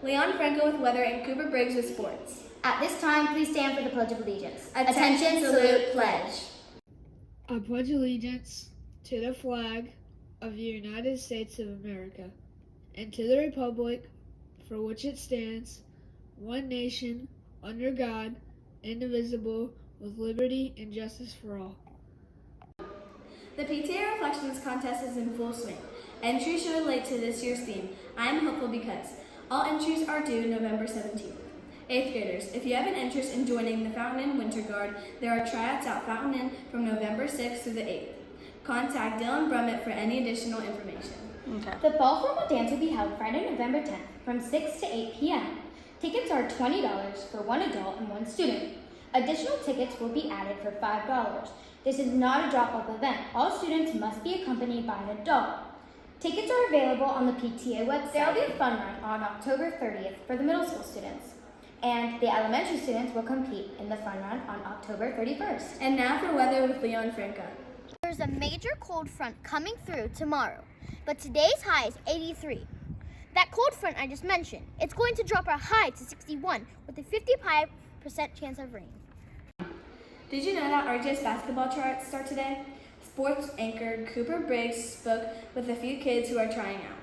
Leon Franco with weather, and Cooper Briggs with sports. At this time, please stand for the Pledge of Allegiance. Attention, salute, pledge. I pledge allegiance to the flag of the United States of America and to the republic for which it stands, one nation, under God, indivisible, with liberty and justice for all. The PTA Reflections Contest is in full swing. Entries should relate to this year's theme, I am hopeful because. All entries are due November 17th. 8th graders, if you have an interest in joining the Fountain Inn Winter Guard, there are tryouts at Fountain Inn from November 6th through the 8th. Contact Dylan Brummett for any additional information. Okay. The Fall Formal Dance will be held Friday, November 10th from 6 to 8 p.m. Tickets are $20 for one adult and one student. Additional tickets will be added for $5. This is not a drop-off event. All students must be accompanied by an adult. Tickets are available on the PTA website. There will be a fun run on October 30th for the middle school students. And the elementary students will compete in the fun run on October 31st. And now for weather with Leon Franco. There's a major cold front coming through tomorrow, but today's high is 83. That cold front I just mentioned, it's going to drop our high to 61 with a 55% chance of rain. Did you know that RJ's basketball tryouts start today? Sports anchor Cooper Briggs spoke with a few kids who are trying out.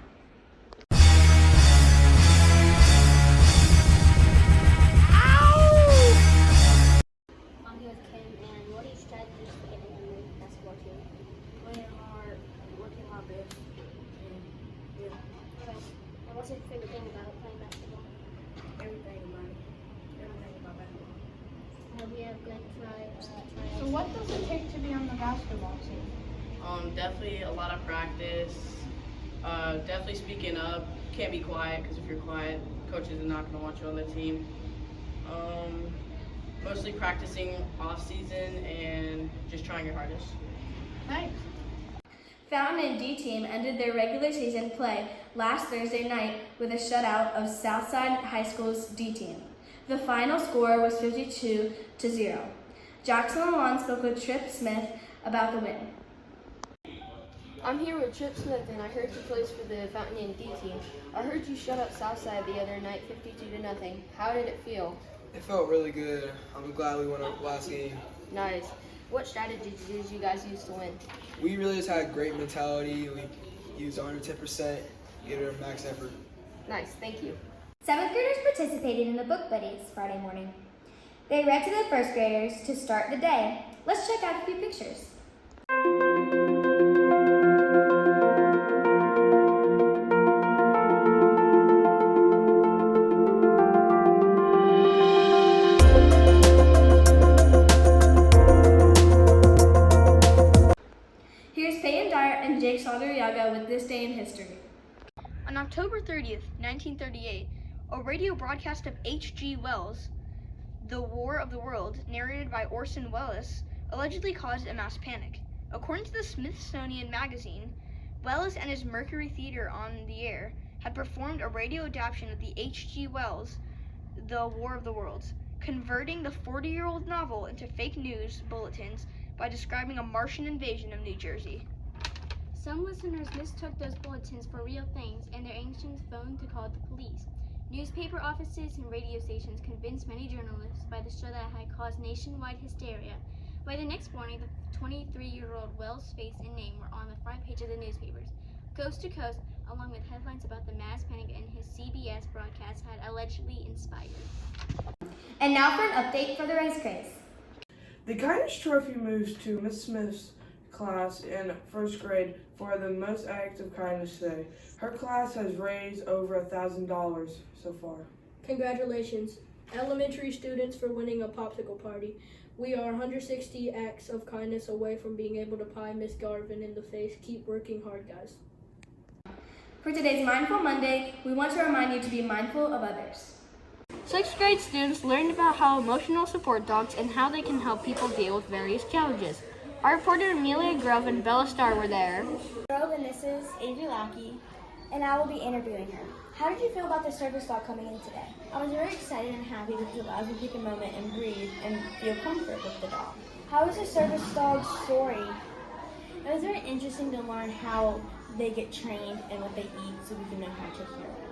I'm here with Kim, and what are your strategies for getting on the basketball team? Playing hard, working my best, and yeah, Okay. And what's your favorite thing about playing basketball? everything about it. Everything about basketball. Have you ever been tryouts? So what does it take to be on the basketball team? Definitely a lot of practice. Definitely speaking up. Can't be quiet, because if you're quiet, coaches are not going to want you on the team. Mostly practicing off season and just trying your hardest. Thanks. Fountain Inn D team ended their regular season play last Thursday night with a shutout of Southside High School's D team. The final score was 52-0. Jackson Lalonde spoke with Trip Smith about the win. I'm here with Trip Smith, and I heard you plays for the Fountain Inn D team. I heard you shut up Southside the other night 52-0. How did it feel? It felt really good. I'm glad we won our last game. Nice. What strategies did you guys use to win? We really just had great mentality. We used 110%, gave it our max effort. Nice, thank you. 7th graders participated in the Book Buddies Friday morning. They read to the 1st graders to start the day. Let's check out a few pictures. Here's Peyton Dyer and Jake Saldariaga with This Day in History. On October 30th, 1938, a radio broadcast of H.G. Wells' The War of the Worlds, narrated by Orson Welles, allegedly caused a mass panic. According to the Smithsonian Magazine, Welles and his Mercury Theater on the Air had performed a radio adaptation of the H.G. Wells' The War of the Worlds, converting the 40-year-old novel into fake news bulletins by describing a Martian invasion of New Jersey. Some listeners mistook those bulletins for real things, and their ancients phoned to call the police. Newspaper offices and radio stations convinced many journalists by the show that had caused nationwide hysteria. By the next morning, the 23-year-old Wells' face and name were on the front page of the newspapers. Coast to coast, along with headlines about the mass panic and his CBS broadcast had allegedly inspired. And now for an update for the race craze. The Kindness Trophy moves to Miss Smith's class in 1st grade for the most acts of kindness today. Her class has raised over $1,000 so far. Congratulations, elementary students, for winning a popsicle party. We are 160 acts of kindness away from being able to pie Miss Garvin in the face. Keep working hard, guys. For today's Mindful Monday, we want to remind you to be mindful of others. 6th grade students learned about how emotional support dogs and how they can help people deal with various challenges. Our reporter Amelia Grove and Bella Starr were there. Hello, and this is Avery Lackey, and I will be interviewing her. How did you feel about the service dog coming in today? I was very excited and happy because it allows me to take a moment and breathe and feel comfort with the dog. How was the service dog's story? It was very interesting to learn how they get trained and what they eat so we can know how to take care of them.